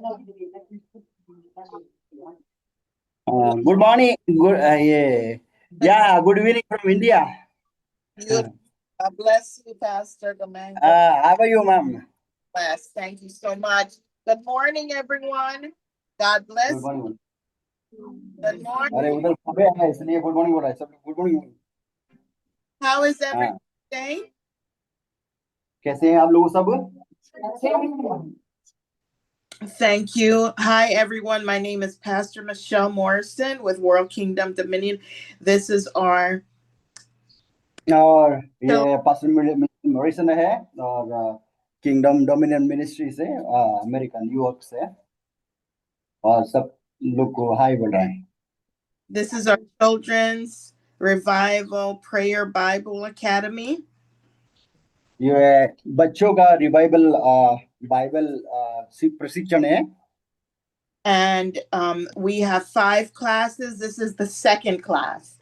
Good morning. Good evening from India. Beautiful. God bless you, Pastor Gamango. How are you, ma'am? Bless. Thank you so much. Good morning, everyone. God bless. Good morning. Good morning. अरे उधर सुबह है इसलिए good morning हो रहा है सब good morning. How is everyone today? कैसे हैं आप लोग सब? Thank you. Hi, everyone. My name is Pastor Michelle Morrison with World Kingdom Dominion. This is our और ये पास्टर मॉरिसन है और किंगडम डोमिनियन मिनिस्ट्री से अमेरिकन न्यूयॉर्क से और सब लोग को हाय बोल रहा है. This is our Children's Revival Prayer Bible Academy. ये बच्चों का रिवाइवल बाइबल प्रशिक्षण है. And we have 5 classes. This is the second class.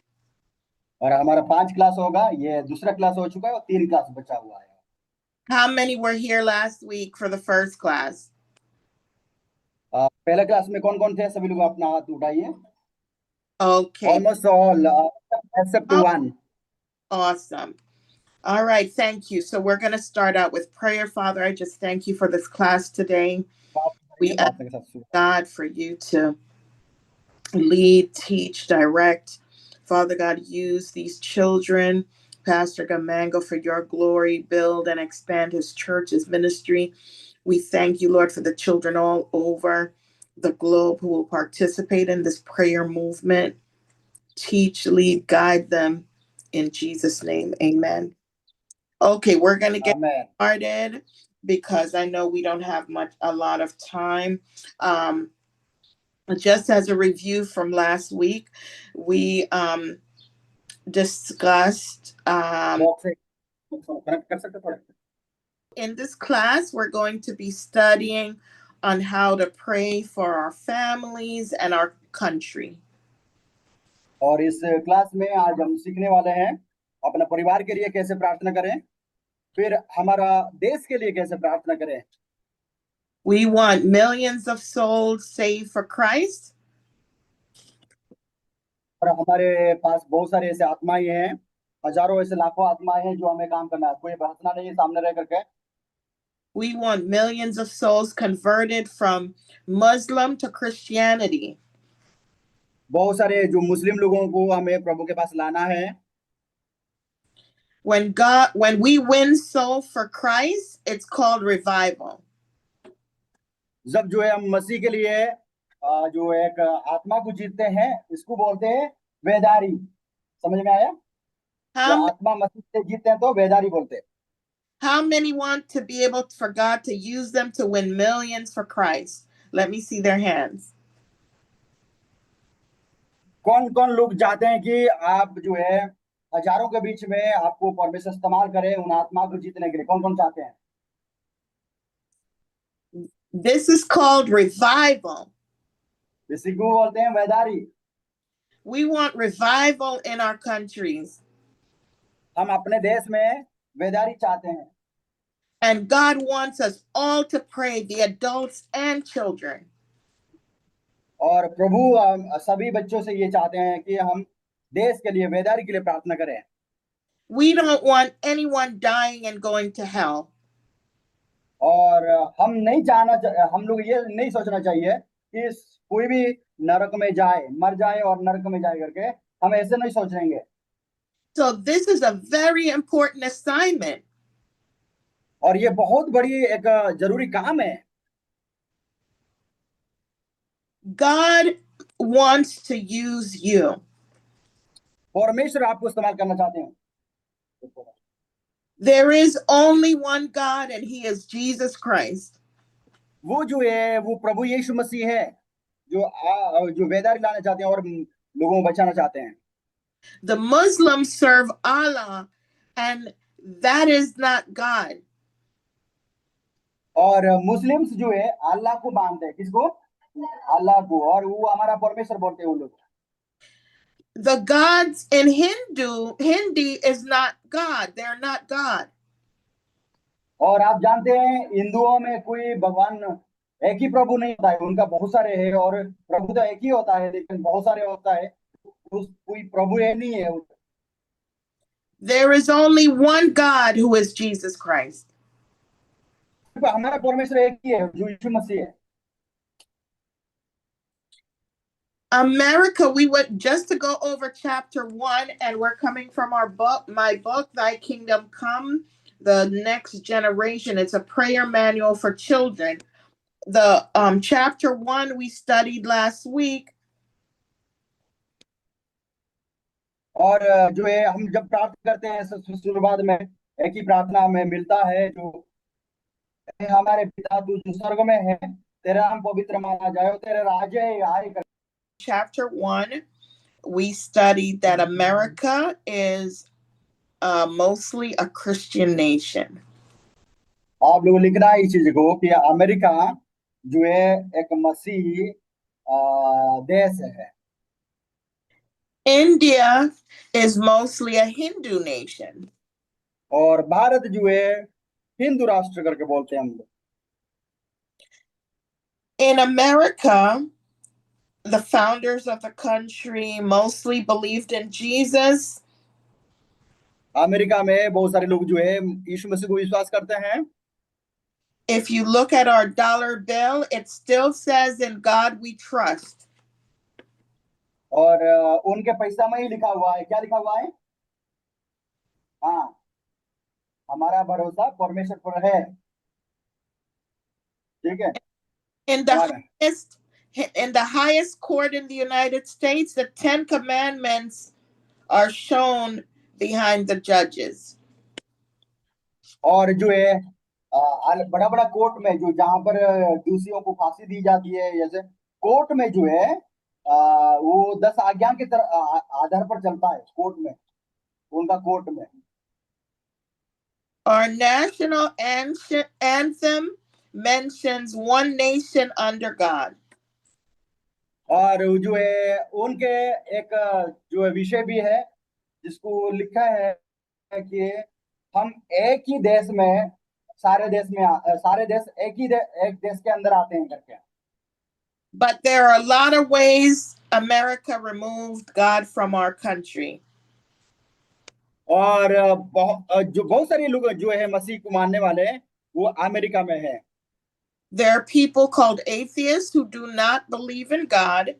और हमारा 5 क्लास होगा. ये दूसरा क्लास हो चुका है और 3 क्लास बचा हुआ है. How many were here last week for the first class? पहला क्लास में कौन-कौन थे? सभी लोग अपना हाथ उठाइए. Okay. Almost all except one. Awesome. All right, thank you. So we're going to start out with prayer. Father, I just thank you for this class today. We ask God for you to lead, teach, direct. Father God, use these children, Pastor Gamango, for your glory, build and expand his church, his ministry. We thank you, Lord, for the children all over the globe who will participate in this prayer movement. Teach, lead, guide them in Jesus' name. Amen. Okay, we're going to get started because I know we don't have a lot of time. Just as a review from last week, we discussed in this class, we're going to be studying on how to pray for our families and our country. और इस class में आज हम सीखने वाले हैं अपना परिवार के लिए कैसे प्रार्थना करें, फिर हमारा देश के लिए कैसे प्रार्थना करें. We want millions of souls saved for Christ. और हमारे पास बहुत सारे ऐसे आत्माएं हैं, हजारों ऐसे लाखों आत्माएं हैं जो हमें काम करना है. कोई बहसना नहीं है सामने रह करके. We want millions of souls converted from Muslim to Christianity. बहुत सारे जो मुस्लिम लोगों को हमें प्रभु के पास लाना है. When we win soul for Christ, it's called revival. जब जो है हम मसीह के लिए जो एक आत्मा को जीतते हैं, इसको बोलते हैं बेदारी. समझ में आया? आत्मा मसीह से जीतते हैं तो बेदारी बोलते हैं. How many want to be able for God to use them to win millions for Christ? Let me see their hands. कौन-कौन लोग चाहते हैं कि आप जो है हजारों के बीच में आपको परमेश्वर इस्तेमाल करे उन आत्मा को जीतने के लिए? कौन-कौन चाहते हैं? This is called revival. इसी को बोलते हैं बेदारी. We want revival in our countries. हम अपने देश में बेदारी चाहते हैं. And God wants us all to pray, the adults and children. और प्रभु सभी बच्चों से ये चाहते हैं कि हम देश के लिए बेदारी के लिए प्रार्थना करें. We don't want anyone dying and going to hell. और हम लोग ये नहीं सोचना चाहिए कि कोई भी नरक में जाए, मर जाए और नरक में जाए करके. हम ऐसे नहीं सोच रहेंगे. So this is a very important assignment. और ये बहुत बड़ी एक जरूरी काम है. God wants to use you. परमेश्वर आपको इस्तेमाल करना चाहते हैं. There is only one God and he is Jesus Christ. वो जो है वो प्रभु यीशु मसीह है जो बेदारी लाना चाहते हैं और लोगों को बचाना चाहते हैं. The Muslims serve Allah and that is not God. और मुस्लिम्स जो है अल्लाह को मानते हैं. किसको? अल्लाह को. और वो हमारा परमेश्वर बोलते हैं वो लोग. The gods in Hindi is not God. They're not God. और आप जानते हैं हिंदुओं में कोई भगवान एक ही प्रभु नहीं होता है, उनका बहुत सारे है, और प्रभु तो एक ही होता है लेकिन बहुत सारे होता है। उस कोई प्रभु ये नहीं है। There is only one God who is Jesus Christ. हमारा परमेश्वर एक ही है जो यीशु मसीह है। America, we went just to go over chapter 1, and we're coming from my book, Thy Kingdom Come, the Next Generation. It's a prayer manual for children. The chapter 1 we studied last week. और जो है हम जब प्रार्थना करते हैं शुरुआत में एक ही प्रार्थना हमें मिलता है, जो हमारे पिता तू जो स्वर्ग में है, तेरा नाम पवित्र माना जाए, तेरा राज्य आए। Chapter 1, we studied that America is mostly a Christian nation. आप लोग लिखना है इस चीज को कि अमेरिका जो है एक मसीही देश है। India is mostly a Hindu nation. और भारत जो है हिंदू राष्ट्र करके बोलते हैं हम लोग। In America, the founders of the country mostly believed in Jesus. America में बहुत सारे लोग जो है यीशु मसीह को विश्वास करते हैं। If you look at our dollar bill, it still says in God we trust. और उनके पैसा में ही लिखा हुआ है, क्या लिखा हुआ है? हाँ, हमारा भरोसा परमेश्वर पर है। ठीक है। In the highest court in the United States, the 10 commandments are shown behind the judges. और जो है बड़ा बड़ा कोर्ट में जो जहां पर दोषियों को फांसी दी जाती है, जैसे कोर्ट में जो है वो 10 आज्ञा के आधार पर चलता है कोर्ट में, उनका कोर्ट में। Our national anthem mentions one nation under God. और जो है उनके एक जो है विषय भी है जिसको लिखा है कि हम एक ही देश में सारे देश एक देश के अंदर आते हैं करके। But there are a lot of ways America removed God from our country. और जो बहुत सारे लोग जो है मसीह को मानने वाले हैं वो अमेरिका में है। There are people called atheists who do not believe in God.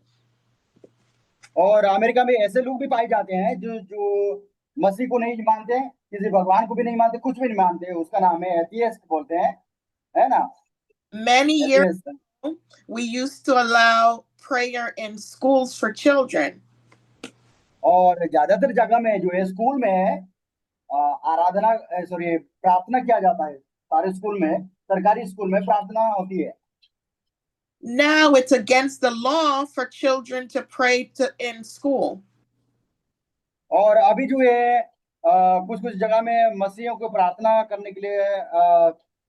और अमेरिका में ऐसे लोग भी पाए जाते हैं जो मसीह को नहीं मानते, किसी भगवान को भी नहीं मानते, कुछ भी नहीं मानते, उसका नाम है एथियस्ट बोलते हैं, है ना? Many years ago, we used to allow prayer in schools for children. और ज्यादातर जगह में जो है स्कूल में प्रार्थना किया जाता है। सारे स्कूल में, सरकारी स्कूल में प्रार्थना होती है। Now it's against the law for children to pray in school. और अभी जो है कुछ जगह में मसीहियों को प्रार्थना करने के लिए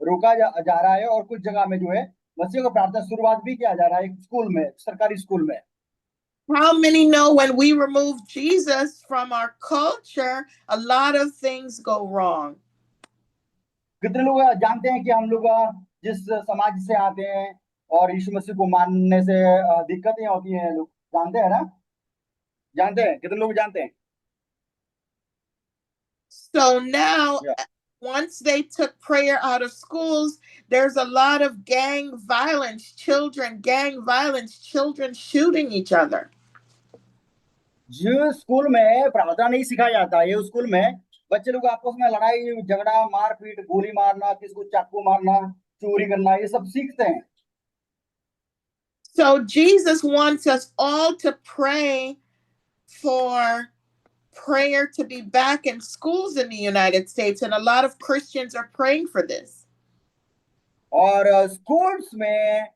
रोका जा रहा है, और कुछ जगह में जो है मसीहियों को प्रार्थना शुरुआत भी किया जा रहा है स्कूल में, सरकारी स्कूल में। How many know when we remove Jesus from our culture, a lot of things go wrong? कितने लोग जानते हैं कि हम लोग जिस समाज से आते हैं और यीशु मसीह को मानने से दिक्कतें होती हैं, लोग जानते हैं ना? जानते हैं, कितने लोग जानते हैं? So now, once they took prayer out of schools, there's a lot of gang violence, children shooting each other. जो स्कूल में प्रार्थना नहीं सिखाया जाता है, ये स्कूल में बच्चे लोग आपस में लड़ाई झगड़ा, मारपीट, गोली मारना, किसको चाकू मारना, चोरी करना, ये सब सीखते हैं। So Jesus wants us all to pray for prayer to be back in schools in the United States, and a lot of Christians are praying for this. और स्कूल्स में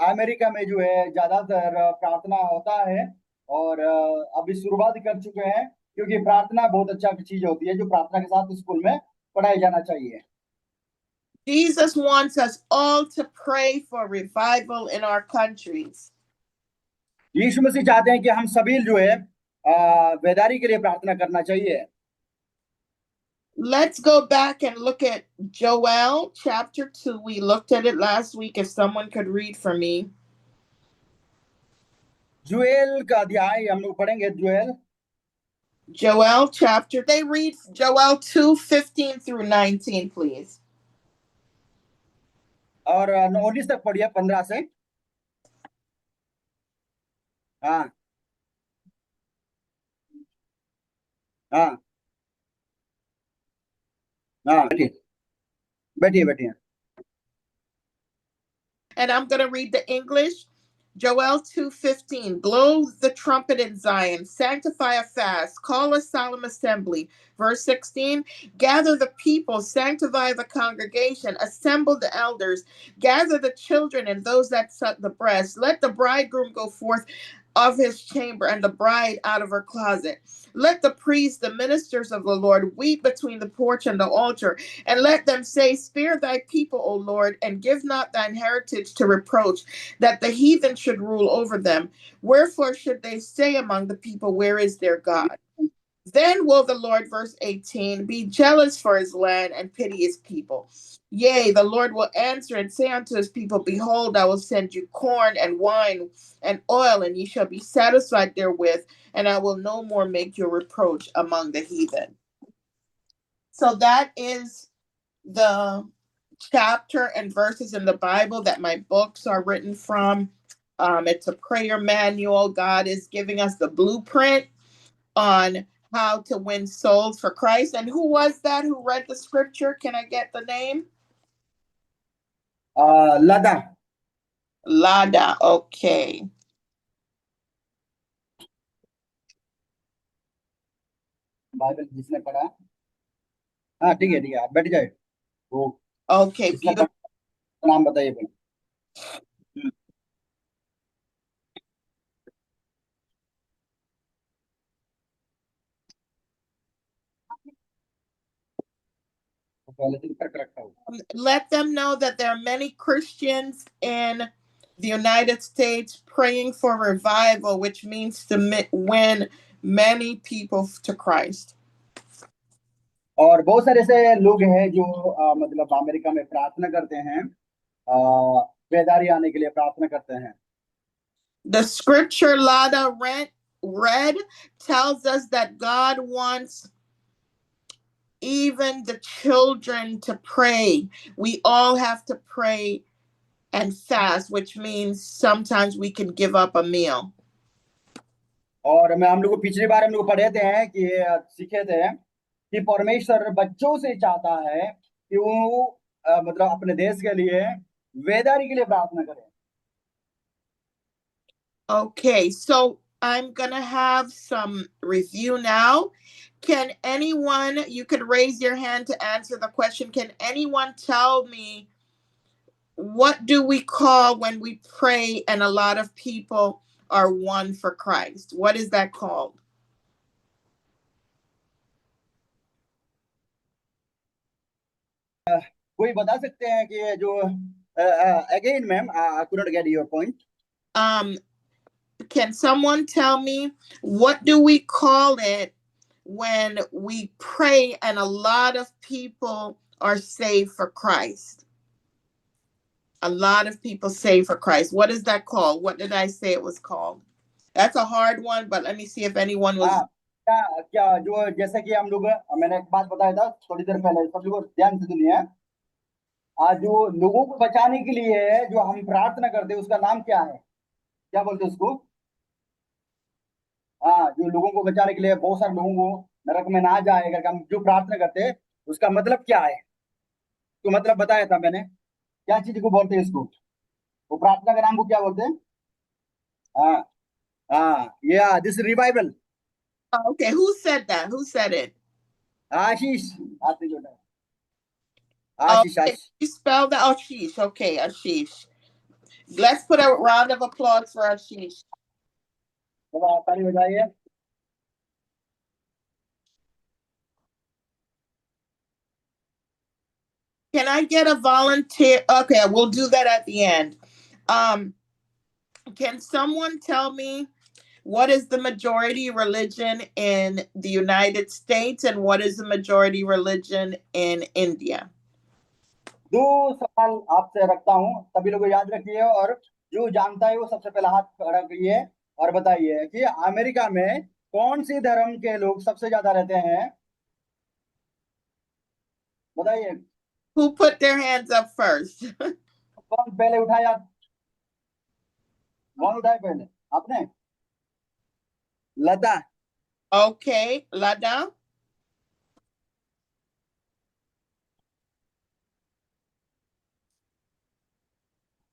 अमेरिका में जो है ज्यादातर प्रार्थना होता है, और अभी शुरुआत कर चुके हैं, क्योंकि प्रार्थना बहुत अच्छा चीज होती है जो प्रार्थना के साथ स्कूल में पढ़ाई जाना चाहिए। Jesus wants us all to pray for revival in our countries. यीशु मसीह चाहते हैं कि हम सभी जो है बेदारी के लिए प्रार्थना करना चाहिए। Let's go back and look at Joel chapter 2. We looked at it last week. If someone could read for me. जुएल का अध्याय हम लोग पढ़ेंगे. Joel chapter. They read Joel 2:15 through 19, please. और 19 तक पढ़िए, 15 से. हाँ हाँ हाँ, बैठिए बैठिए बैठिए. And I'm going to read the English. Joel 2:15. Blow the trumpet in Zion, sanctify a fast, call a solemn assembly. Verse 16. Gather the people, sanctify the congregation, assemble the elders, gather the children and those that suck the breast. Let the bridegroom go forth of his chamber and the bride out of her closet. Let the priests, the ministers of the Lord, weep between the porch and the altar, and let them say, Spare thy people, O Lord, and give not thine heritage to reproach, that the heathen should rule over them. Wherefore should they say among the people, Where is their God? Then will the Lord, verse 18, be jealous for his land and pity his people. Yea, the Lord will answer and say unto his people, Behold, I will send you corn and wine and oil, and ye shall be satisfied therewith, and I will no more make your reproach among the heathen. So that is the chapter and verses in the Bible that my books are written from. It's a prayer manual. God is giving us the blueprint on how to win souls for Christ. And who was that who read the scripture? Can I get the name? Lada. Lada. Okay. Bible जिसने पढ़ा. हाँ ठीक है आप बैठ जाए. वो Okay. नाम बताइए. Let them know that there are many Christians in the United States praying for revival, which means to win many people to Christ. और बहुत सारे ऐसे लोग हैं जो मतलब अमेरिका में प्रार्थना करते हैं, बेदारी आने के लिए प्रार्थना करते हैं. The scripture Lada read tells us that God wants even the children to pray. We all have to pray and fast, which means sometimes we can give up a meal. और हम लोग पिछली बार हम लोग पढ़े थे कि सीखे थे कि परमेश्वर बच्चों से चाहता है कि वो मतलब अपने देश के लिए वेदारी के लिए प्रार्थना करें. Okay, so I'm gonna have some review now. Can anyone, you could raise your hand to answer the question. Can anyone tell me, what do we call when we pray and a lot of people are one for Christ? What is that called? कोई बता सकते हैं कि जो again ma'am, I could not get your point. Can someone tell me, what do we call it when we pray and a lot of people are saved for Christ? A lot of people saved for Christ. What is that called? What did I say it was called? That's a hard one, but let me see if anyone was. क्या जो जैसे कि हम लोग, मैंने एक बात बताया था थोड़ी देर पहले, सब लोग ध्यान से सुनिए. आज जो लोगों को बचाने के लिए जो हम प्रार्थना करते हैं उसका नाम क्या है? क्या बोलते हैं उसको? हाँ, जो लोगों को बचाने के लिए बहुत सारे लोगों को नरक में ना जाए करके हम जो प्रार्थना करते हैं उसका मतलब क्या है? तो मतलब बताया था मैंने, क्या चीज को बोलते हैं इसको, वो प्रार्थना का नाम को क्या बोलते हैं? हाँ हाँ, या this revival. Okay, who said that? Who said it? Ashish. Ashish Okay, Ashish. you spell that? Ashish. Okay, Ashish. Let's put a round of applause for Ashish. ताली बजाइए. Can I get a volunteer? Okay, we'll do that at the end. Can someone tell me what is the majority religion in the United States and what is the majority religion in India? दो सवाल आपसे रखता हूं, सभी लोग याद रखिए, और जो जानता है वो सबसे पहले हाथ खड़ा करिए और बताइए कि अमेरिका में कौन सी धर्म के लोग सबसे ज्यादा रहते हैं। बताइए। Who put their hands up first? कौन पहले उठाया? कौन उठाए पहले? आपने? लता। Okay, Lada.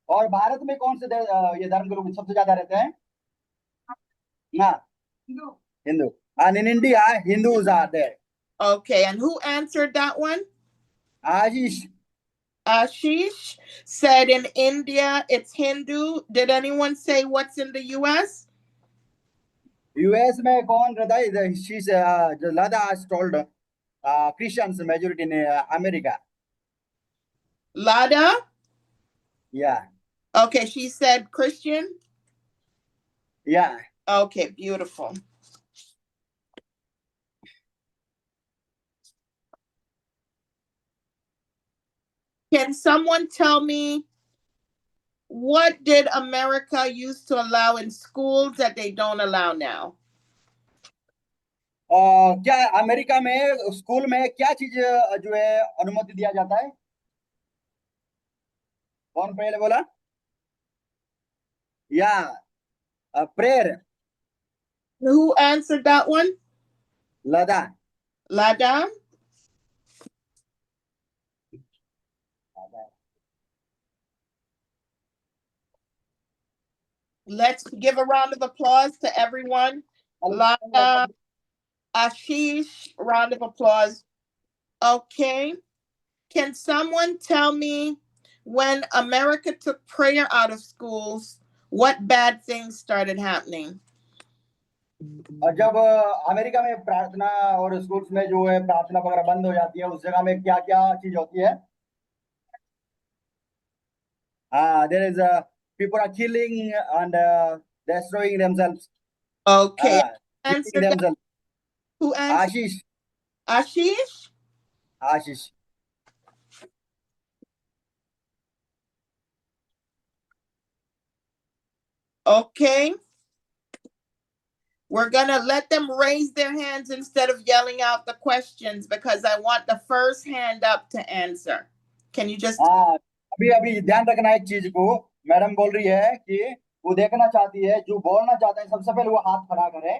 और भारत में कौन से ये धर्म के लोग सबसे ज्यादा रहते हैं? ना, Hindu. And in India, Hindus are there. Okay, and who answered that one? Ashish. Ashish said in India it's Hindu. Did anyone say what's in the US? US में कौन रहता है? She's Lada has told Christians majority in America. Lada? Yeah. Okay, she said Christian? Yeah. Okay, beautiful. Can someone tell me what did America used to allow in schools that they don't allow now? क्या America में school में क्या चीज जो है अनुमति दिया जाता है? कौन पहले बोला? या prayer. Who answered that one? Lada. Lada? Let's give a round of applause to everyone. Lada, Ashish, round of applause. Okay. Can someone tell me when America took prayer out of schools, what bad things started happening? और जब America में प्रार्थना और schools में जो है प्रार्थना वगैरह बंद हो जाती है, उस जगह में क्या क्या चीज होती है? There is people are killing and destroying themselves. Okay. Answer themselves. Who answered? Ashish. Ashish? Ashish. Okay. We're going to let them raise their hands instead of yelling out the questions because I want the first hand up to answer. Can you just... अभी ध्यान रखना एक चीज को, madam बोल रही है कि वो देखना चाहती है, जो बोलना चाहता है सबसे पहले वो हाथ खड़ा करे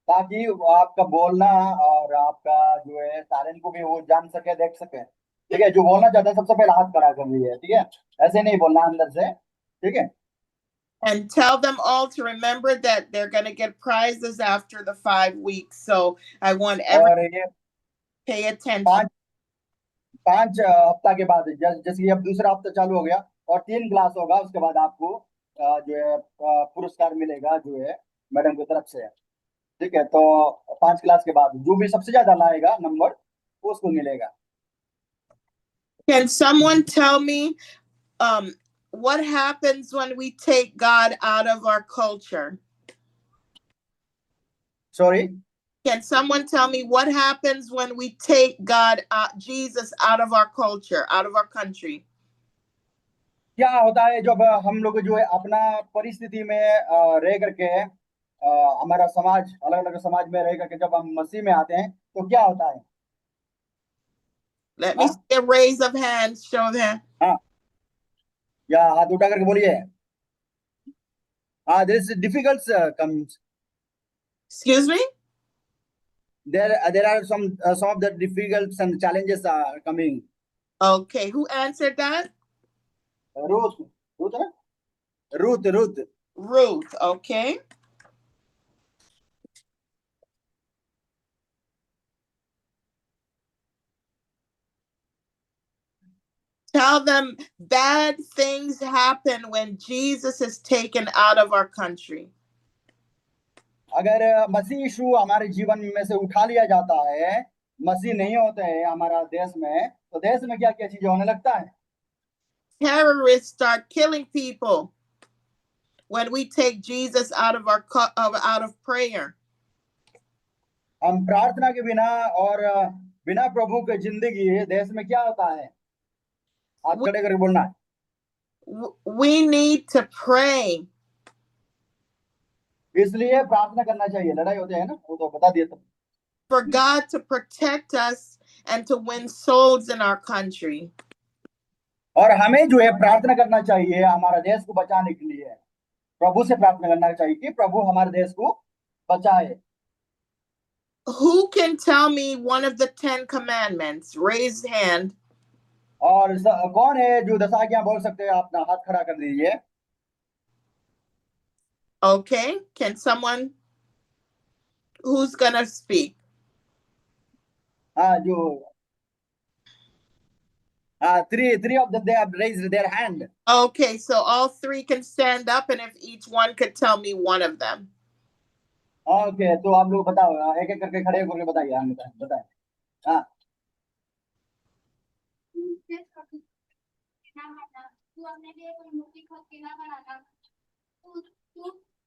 ताकि आपका बोलना और आपका जो है सारे को भी वो जान सके, देख सके। ठीक है, जो बोलना चाहता है सबसे पहले हाथ खड़ा कर रही है। ठीक है, ऐसे नहीं बोलना अंदर से। ठीक है। And tell them all to remember that they're going to get prizes after the 5 weeks. So I want everyone to pay attention. 5 हफ्ता के बाद, जैसे कि अब दूसरा हफ्ता चालू हो गया और 3 क्लास होगा, उसके बाद आपको जो है पुरस्कार मिलेगा जो है मैडम की तरफ से। ठीक है, तो 5 क्लास के बाद जो भी सबसे ज्यादा लाएगा नंबर उसको मिलेगा। Can someone tell me what happens when we take God out of our culture? Sorry? Can someone tell me what happens when we take God, Jesus, out of our culture, out of our country? क्या होता है जब हम लोग जो है अपना परिस्थिति में रह करके हमारा समाज, अलग अलग समाज में रह करके जब हम मसीह में आते हैं तो क्या होता है? Let me see a raise of hands. Show them. हाँ, या हाथ उठा करके बोलिए। there is difficult comes. Excuse me? There are some of the difficulties and challenges are coming. Okay, who answered that? Ruth, okay. Tell them bad things happen when Jesus is taken out of our country. अगर मसीह यीशु हमारे जीवन में से उठा लिया जाता है, मसीह नहीं होते हैं हमारा देश में, तो देश में क्या क्या चीजें होने लगता है? Terrorists start killing people. when we take Jesus out of prayer. हम प्रार्थना के बिना और बिना प्रभु के जिंदगी देश में क्या होता है? हाथ खड़े करके बोलना है. We need to pray. इसलिए प्रार्थना करना चाहिए. लड़ाई होते हैं ना, वो तो बता दिए तुम. For God to protect us and to win souls in our country. और हमें जो है प्रार्थना करना चाहिए हमारा देश को बचाने के लिए. प्रभु से प्रार्थना करना चाहिए कि प्रभु हमारे देश को बचाए. Who can tell me one of the 10 commandments? Raise hand. और कौन है जो 10 आज्ञा बोल सकते हैं? अपना हाथ खड़ा कर दीजिए. Okay, can someone, who's gonna speak? Three of them, they have raised their hand. Okay, so all 3 can stand up, and if each one could tell me one of them. Okay, तो आप लोग बताओ, एक एक करके खड़े होकर बताइए. बताएं. हाँ. तू अपने लिए कोई मूर्ति खोद के ना बनाना. तू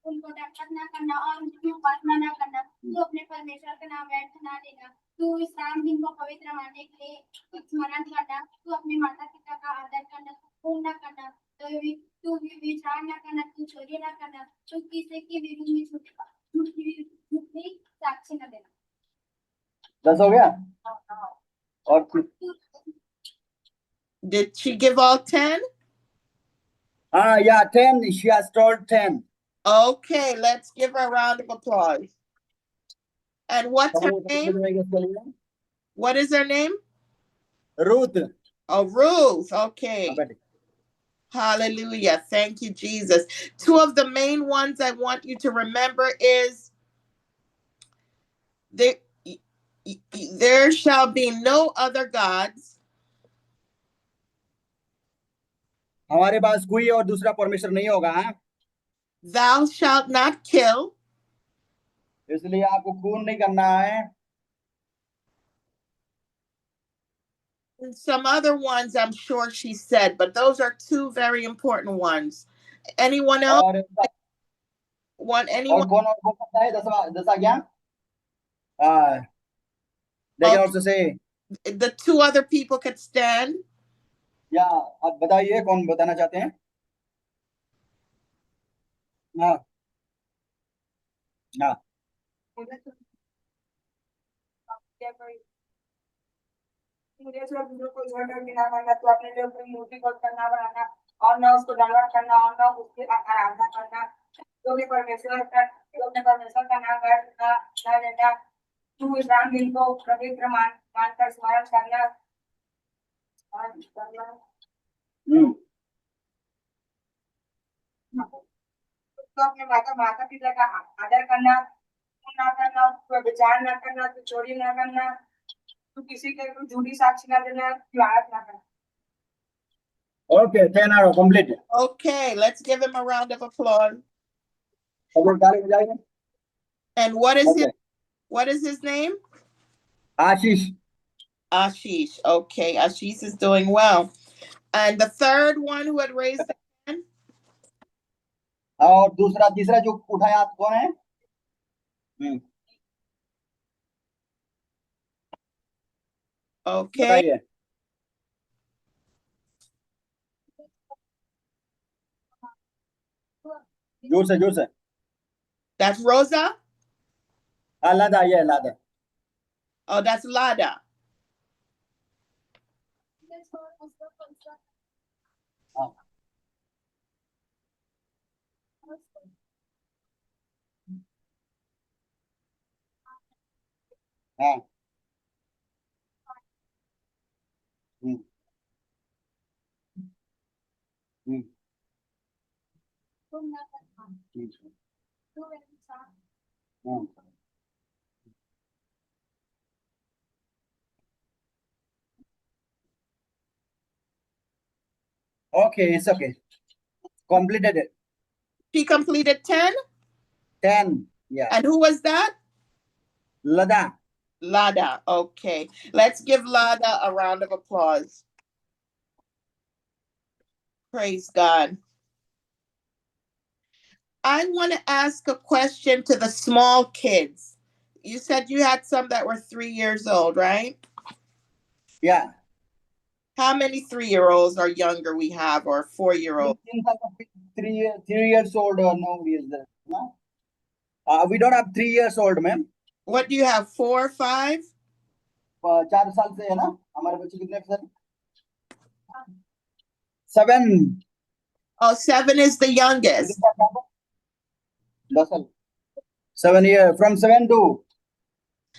उनको डकट ना करना और उनकी उपासना ना करना. तू अपने परमेश्वर का नाम व्यर्थ ना लेना. तू विश्राम दिन को पवित्र मानने के लिए स्मरण करना. तू अपने माता पिता का आदर करना. खून ना करना. तू विचार ना करना. तू चोरी ना करना. तू किसी के विरुद्ध में झूठी साक्षी न देना. 10 हो गया. और Did she give all 10? Yeah, 10. She has told 10. Okay, let's give her a round of applause. And what's her name? What is her name? Ruth. Oh, Ruth. Okay. Hallelujah. Thank you, Jesus. 2 of the main ones I want you to remember is there shall be no other gods. हमारे पास कोई और दूसरा परमेश्वर नहीं होगा. Thou shalt not kill. इसलिए आपको खून नहीं करना है. And some other ones I'm sure she said, but those are 2 very important ones. Anyone else? Anyone? और कौन और बोल सकता है? 10 आज्ञा. They can also say. The 2 other people could stand. या आप बताइए कौन बताना चाहते हैं? हाँ. हाँ. मुझे सिर्फ दूसरों को झगड़ा के ना करना. तो अपने लिए कोई मूर्ति खोद करना बनाना और ना उसको दंडवत करना और ना उसकी आराधना करना. जो भी परमेश्वर का नाम ना लेना. तू विश्राम दिन को पवित्र मानकर स्मरण करना. तो अपने माता पिता का आदर करना. ना करना. विचार ना करना. तो चोरी ना करना. तो किसी के झूठी साक्षी ना देना. लालच ना करना. Okay, 10 are completed. Okay, let's give him a round of applause. And what is his name? Ashish. Ashish. Okay, Ashish is doing well. And the third one who had raised the hand? और दूसरा तीसरा जो उठाया हाथ कौन है? Okay. जोर से. That's Rosa? Lada, yeah, Lada. Oh, that's Lada. Okay, it's okay. Completed it. She completed 10? 10, yeah. And who was that? Lada. Lada, okay. Let's give Lada a round of applause. Praise God. I want to ask a question to the small kids. You said you had some that were 3 years old, right? Yeah. How many 3-year-olds or younger we have, or 4-year-olds? 3 years old, no, is there? No? We don't have 3 years old, ma'am. What do you have, 4 or 5? 4 साल से है ना हमारे बच्चे कितने sir? 7. Oh, 7 is the youngest. 10 साल. 7 years, from 7 to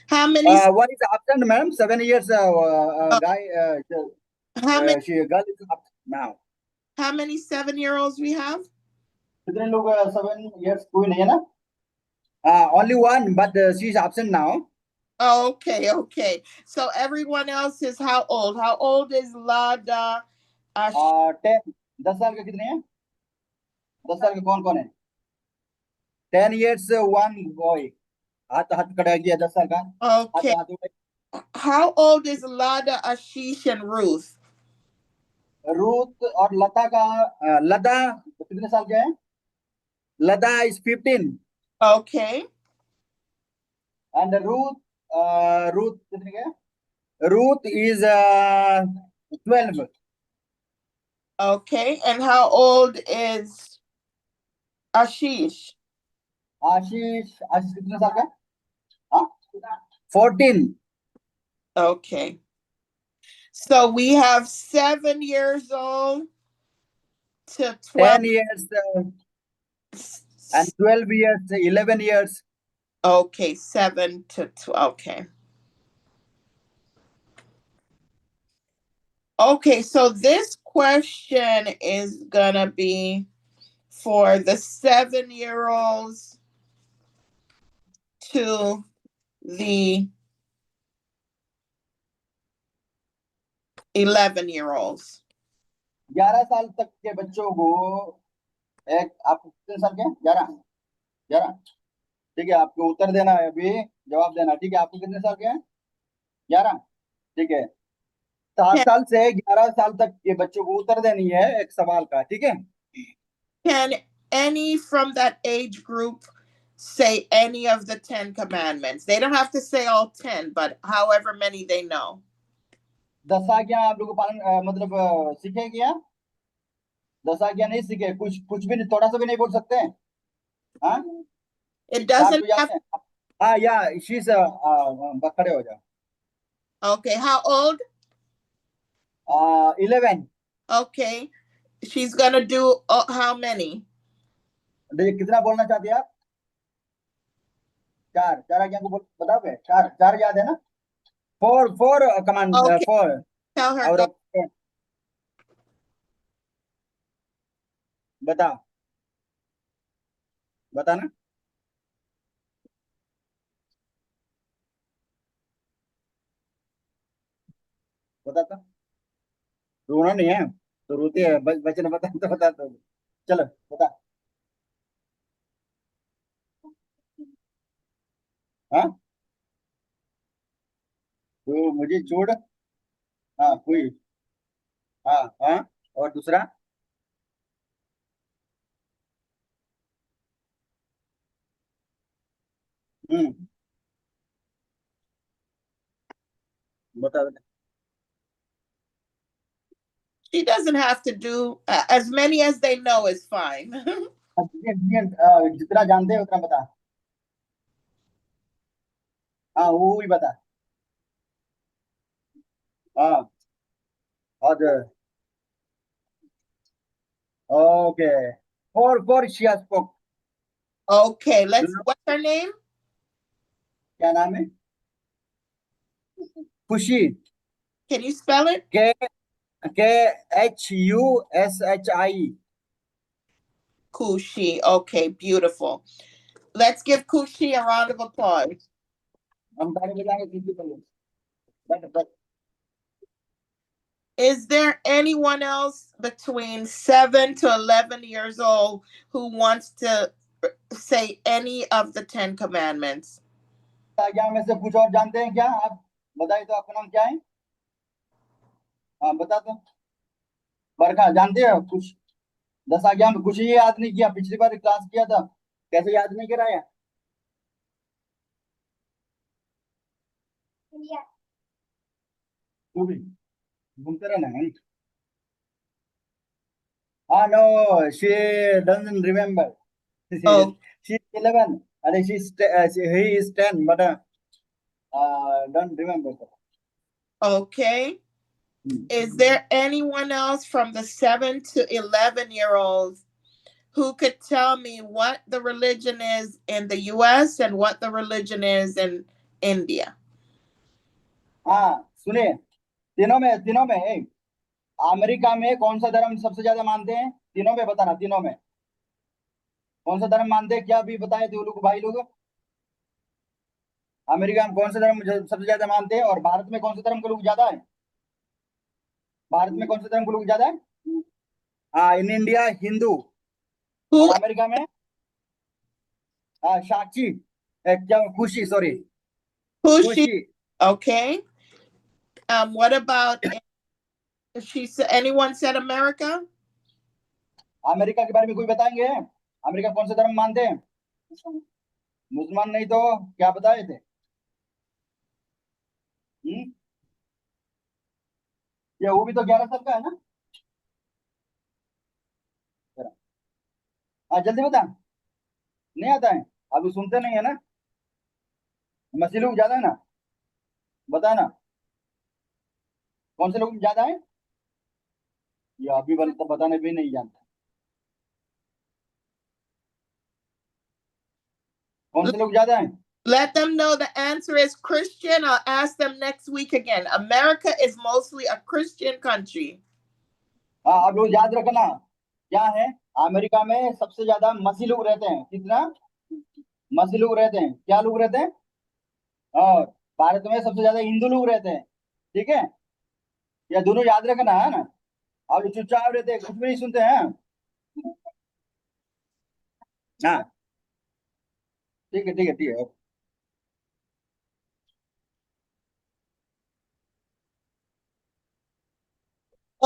How many? one is absent, ma'am. 7 years guy. How many? Girl is absent now. How many 7-year-olds we have? कितने लोग 7 years कोई नहीं है ना? Only one, but she is absent now. Oh, okay. So everyone else is how old? How old is Lada? 10. 10 साल के कितने हैं? 10 साल के कौन है? 10 years one boy. हाथ कटा गया 10 साल का. Okay. How old is Lada, Ashish, and Ruth? Ruth और लता का लता कितने साल के हैं? Lada is 15. Okay. And Ruth कितने के? Ruth is 12. Okay. And how old is Ashish? आशीष कितने साल का? 14. Okay. So we have 7 years old to 12. 10 years and 12 years, 11 years. Okay, 7 to 12. Okay. Okay, so this question is gonna be for the 7-year-olds to the 11-year-olds. 11 साल तक के बच्चों को आप कितने साल के? 11. ठीक है, आपको उत्तर देना है, अभी जवाब देना. ठीक है, आपको कितने साल के हैं? 11. ठीक है, 7 साल से 11 साल तक के बच्चों को उत्तर देनी है एक सवाल का. ठीक है. Can any from that age group say any of the 10 commandments? They don't have to say all 10, but however many they know. 10 आज्ञा आप लोग पालन मतलब सीखे क्या? 10 आज्ञा नहीं सीखे, कुछ भी नहीं, थोड़ा सा भी नहीं बोल सकते हैं? हाँ, it doesn't have. Yeah, she's खड़े हो जाओ. Okay, how old? 11. Okay, she's gonna do how many? कितना बोलना चाहती है आप? 4 आज्ञा को बताओगे? 4 याद है ना? 4 कमांड. Okay. 4. Tell her. और बता ना. बताता. रोना नहीं है तो रोती है, बच्चे बता तो बता. तो चलो बता. हाँ, तो मुझे छोड़. हाँ, कोई. हाँ, और दूसरा. बता. She doesn't have to do as many as they know is fine. जितना जानते हैं उतना बता. हाँ, वो भी बता. हाँ, और okay. 4 she has spoke. Okay, what's her name? क्या नाम है? खुशी. Can you spell it? KHUSHI. Kushi. Okay, beautiful. Let's give Kushi a round of applause. Is there anyone else between 7 to 11 years old who wants to say any of the 10 commandments? क्या में से कुछ और जानते हैं क्या आप? बताइए तो, आपका नाम क्या है? हाँ, बता दो. बरखा जानते हो कुछ? 10 आज्ञा में कुछ ही याद नहीं किया, पिछली बार क्लास किया था, कैसे याद नहीं कराया? तू भी घूमते रहना है। Ah, no, she doesn't remember. Oh, She's 11. And he is 10, but don't remember. okay. Is there anyone else from the 7 to 11-year-olds who could tell me what the religion is in the US and what the religion is in India? हाँ सुनिए, तीनों में America में कौन सा धर्म सबसे ज्यादा मानते हैं? तीनों में बताना, तीनों में कौन सा धर्म मानते हैं, क्या अभी बताए थे वो लोग भाई लोग? अमेरिका में कौन सा धर्म सबसे ज्यादा मानते हैं, और भारत में कौन सा धर्म के लोग ज्यादा है? भारत में कौन सा धर्म के लोग ज्यादा है? हाँ, इन इंडिया हिंदू, Who? और अमेरिका में साक्षी, क्या खुशी, सॉरी, Who's she? खुशी। Okay. What about anyone said America? America के बारे में कोई बताएंगे? अमेरिका कौन सा धर्म मानते हैं? मुसलमान नहीं तो क्या बताए थे? ये वो भी तो 11 साल का है ना? जल्दी बता, नहीं आता है? अभी सुनते नहीं है ना? मसीह लोग ज्यादा है ना? बता ना, कौन से लोग ज्यादा है? ये अभी वाले तो बताने भी नहीं जानता, कौन से लोग ज्यादा है? Let them know the answer is Christian. I'll ask them next week again. America is mostly a Christian country. हाँ, आप लोग याद रखना, क्या है, अमेरिका में सबसे ज्यादा मसीह लोग रहते हैं। कितना मसीह लोग रहते हैं? क्या लोग रहते हैं? और भारत में सबसे ज्यादा हिंदू लोग रहते हैं। ठीक है, ये दोनों याद रखना है ना। आप लोग चुपचाप रहते हैं, कुछ भी नहीं सुनते हैं। हाँ, ठीक है, ठीक है, ठीक है।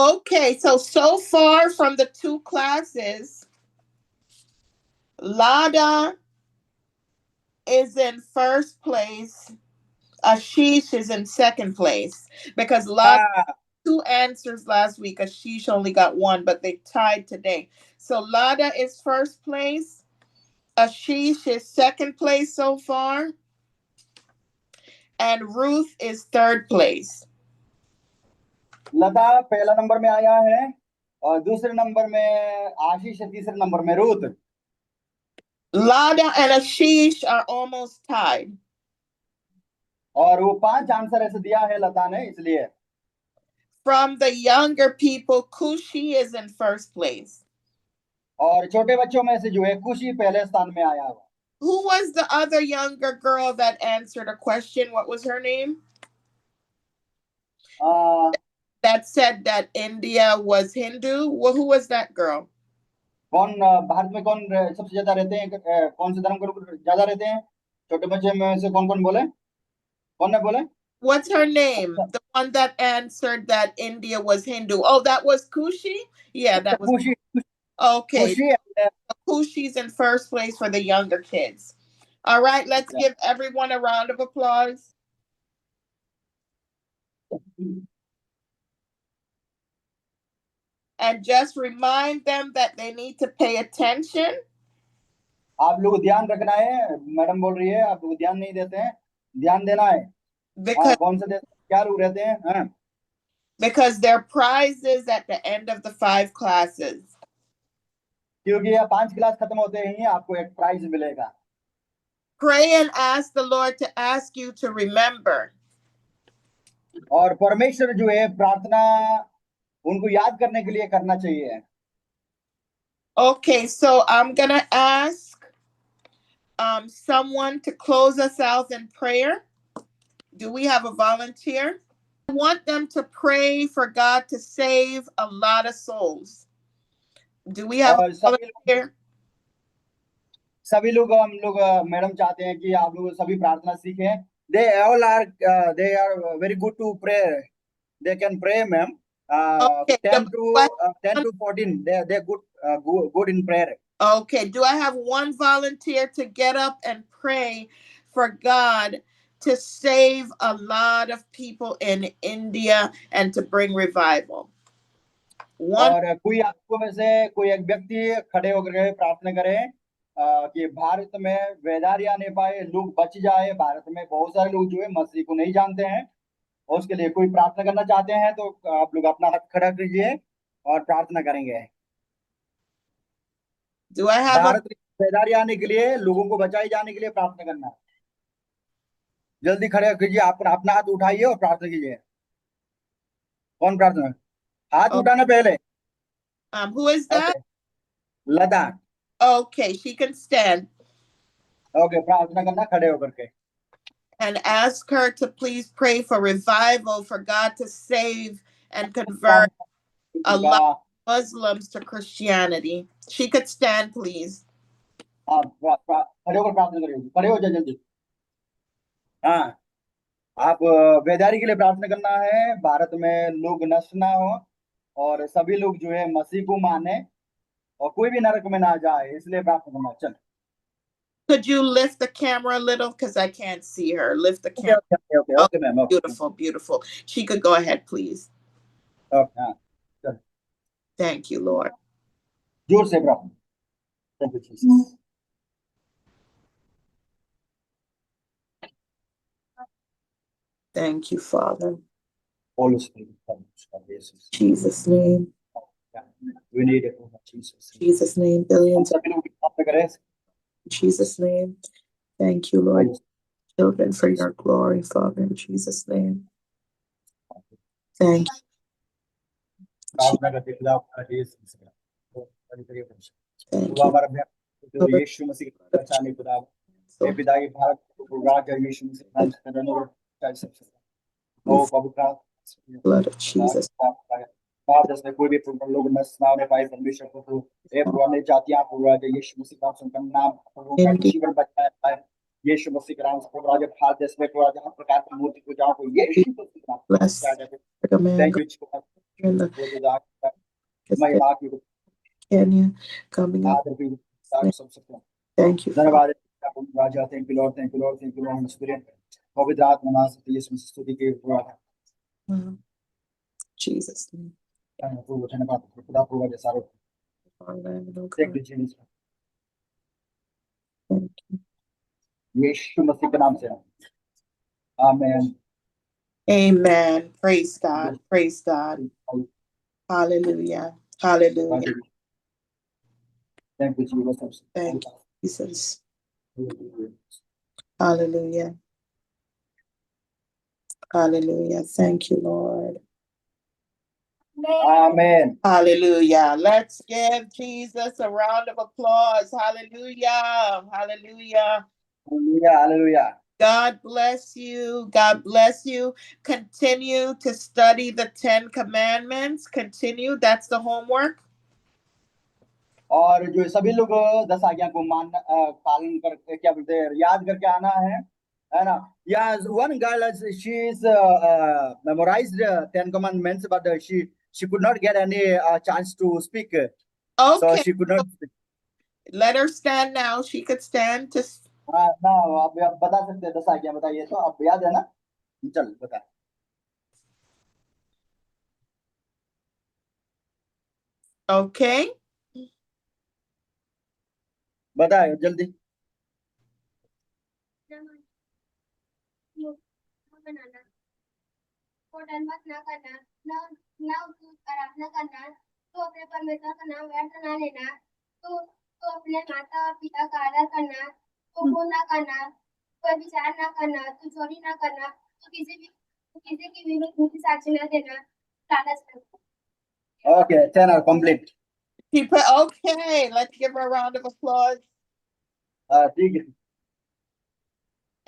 Okay, so far from the 2 classes, Lada is in first place. Ashish is in second place because Lada 2 answers last week. Ashish only got 1, but they tied today. So Lada is first place. Ashish is second place so far. And Ruth is third place. लता पहला number में आया है, और दूसरे number में आशीष है, तीसरे number में Ruth. Lada and Ashish are almost tied. और वो 5 आंसर ऐसे दिया है लता ने, इसलिए। From the younger people, Kushi is in first place. और छोटे बच्चों में से जो है खुशी पहले स्थान में आया हुआ। Who was the other younger girl that answered a question? What was her name? That said that India was Hindu. Well, who was that girl? कौन भारत में कौन सबसे ज्यादा रहते हैं, कौन से धर्म के लोग ज्यादा रहते हैं? छोटे बच्चे में से कौन कौन बोले, कौन ने बोले? What's her name? The one that answered that India was Hindu. Oh, that was Kushi? Yeah, that was खुशी। okay. खुशी Kushi's in first place for the younger kids. All right, let's give everyone a round of applause. And just remind them that they need to pay attention. आप लोग ध्यान रखना है, madam बोल रही है, आप लोग ध्यान नहीं देते हैं, ध्यान देना है। कौन से देश क्या लोग रहते हैं? Because there are prizes at the end of the 5 classes. क्योंकि ये 5 क्लास खत्म होते ही आपको एक प्राइज मिलेगा। Pray and ask the Lord to ask you to remember. और परमेश्वर जो है प्रार्थना उनको याद करने के लिए करना चाहिए। Okay, so I'm gonna ask someone to close us out in prayer. Do we have a volunteer? I want them to pray for God to save a lot of souls. Do we have a volunteer? सभी लोग, हम लोग madam चाहते हैं कि आप लोग सभी प्रार्थना सीखें। They are very good to pray. They can pray, ma'am. Okay, 10 to 14. They're good in prayer. Okay, do I have one volunteer to get up and pray for God to save a lot of people in India and to bring revival? One. और कोई आपको में से कोई एक व्यक्ति खड़े होकर के प्रार्थना करे कि भारत में वेदारी आने पाए, लोग बच जाए। भारत में बहुत सारे लोग जो है मसीह को नहीं जानते हैं, और उसके लिए कोई प्रार्थना करना चाहते हैं तो आप लोग अपना हाथ खड़ा कीजिए और प्रार्थना करेंगे। Do I have भारत में वेदारी आने के लिए, लोगों को बचाए जाने के लिए प्रार्थना करना है। जल्दी खड़े कीजिए, अपना हाथ उठाइए और प्रार्थना कीजिए। कौन प्रार्थना? हाथ उठाना पहले। who is that? Okay. Lata. Okay, she can stand. Okay, प्रार्थना करना खड़े होकर के। And ask her to please pray for revival, for God to save and convert a lot of Muslims to Christianity. She could stand, please. हाँ, खड़े होकर प्रार्थना करिए। खड़े हो जाए जल्दी। हाँ, आप बेदारी के लिए प्रार्थना करना है। भारत में लोग नष्ट ना हो और सभी लोग जो है मसीह को माने और कोई भी नरक में ना जाए, इसलिए प्रार्थना करना। चल। Could you lift the camera a little? Because I can't see her. Lift the camera. Okay, ma'am. Beautiful, beautiful. She could go ahead, please. Okay, हाँ, चल। Thank you, Lord. जोर से प्रार्थना। Thank you, Jesus. Thank you, Father. Holy Spirit, come, Jesus. Jesus' name. We need it, Jesus. Jesus' name. Billions. हम सभी लोग प्रार्थना करें। In Jesus' name. Thank you, Lord. Children, for your glory, Father, in Jesus' name. Thank you. प्रार्थना करते खुदा का यीशु Thank हमारा you. यीशु मसीह का बचाने खुदा हे पिता के भारत को राजा यीशु मसीह का नाम से धन्यवाद। ओ पवित्र Blood of Jesus. बाप जिसने कोई भी लोग नष्ट ना होने पाए, परमेश्वर को हे पुराने जातियां को राजा यीशु मसीह का नाम जीवन बचाया पाए। यीशु मसीह के नाम से राजा भारत देश में राजा हर प्रकार की मूर्ति पूजाओं को यीशु मसीह का नाम। Thank you Kenya coming up. Thank you. धन्यवाद राजा। Thank you lord, thank you lord, thank you lord spirit. पवित्र आत्मा नाम से यीशु मसीह स्तुति के Jesus name. धन्यवाद खुदा पूरा सारे। Thank you Jesus. Yeshu Masih के नाम से आमीन। Amen. Praise God. Praise God. Hallelujah. Hallelujah. Thank you, Jesus. Thank you, Jesus. Hallelujah. Hallelujah. Thank you, Lord. Amen. Hallelujah. Let's give Jesus a round of applause. Hallelujah. Hallelujah. Hallelujah. Hallelujah. God bless you. God bless you. Continue to study the 10 commandments. Continue. That's the homework. और जो सभी लोग 10 आज्ञा को पालन करके क्या बोलते हैं, याद करके आना है ना? Yes, one girl, she is memorized 10 commandments, but she could not get any chance to speak. Okay. So she could not speak. Let her stand now. She could stand to. ना आप बता सकते हैं 10 आज्ञा बताइए तो आप याद है ना? चल बता। Okay. बताए जल्दी। बनाना, होटल मत ना करना, ना आराधना करना, तो अपने परमेश्वर का नाम व्यर्थ ना लेना, तो अपने माता और पिता का आदर करना, तो खून ना करना, कोई विचार ना करना, तो चोरी ना करना, तो किसी की विरुद्ध झूठी साक्षी ना देना, लालच ना। Okay, 10 are complete. Okay, let's give her a round of applause. ठीक है।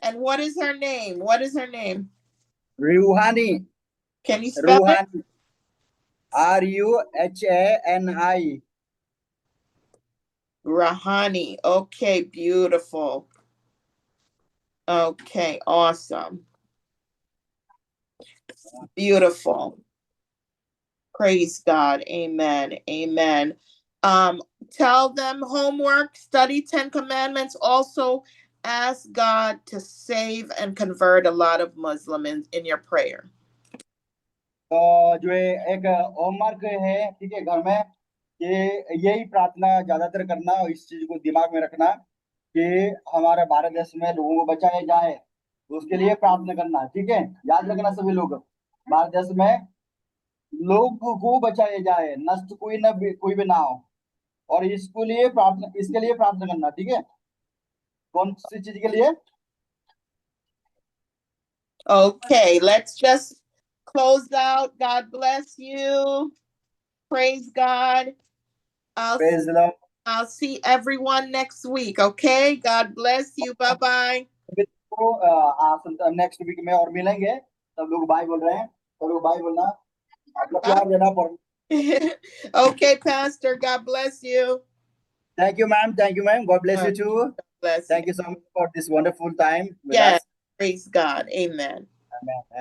And what is her name? What is her name? Ruhani. Can you spell Ruhani. it? Ruhani. Rahani. Okay, beautiful. Okay, awesome. Beautiful. Praise God. Amen. Amen. Tell them homework, study 10 Commandments. Also ask God to save and convert a lot of Muslims in your prayer. तो जो है एक homework है, ठीक है, घर में कि यही प्रार्थना ज्यादातर करना और इस चीज को दिमाग में रखना कि हमारे भारत देश में लोगों को बचाया जाए, उसके लिए प्रार्थना करना, ठीक है। याद रखना सभी लोग, भारत देश में लोगों को बचाया जाए, नष्ट कोई भी ना हो, और इसके लिए प्रार्थना करना, ठीक है। कौन सी चीज के लिए? Okay, let's just close out. God bless you. Praise God. Praise the Lord. I'll see everyone next week. Okay. God bless you. Bye bye. तो नेक्स्ट वीक में और मिलेंगे। सब लोग बाय बोल रहे हैं, सब लोग बाय बोलना, आपको प्यार देना पड़। Okay, Pastor. God bless you. Thank you, ma'am. Thank you, ma'am. God bless you too. Bless Thank you so much for this wonderful time with Yes. us. Praise God. Amen. Amen.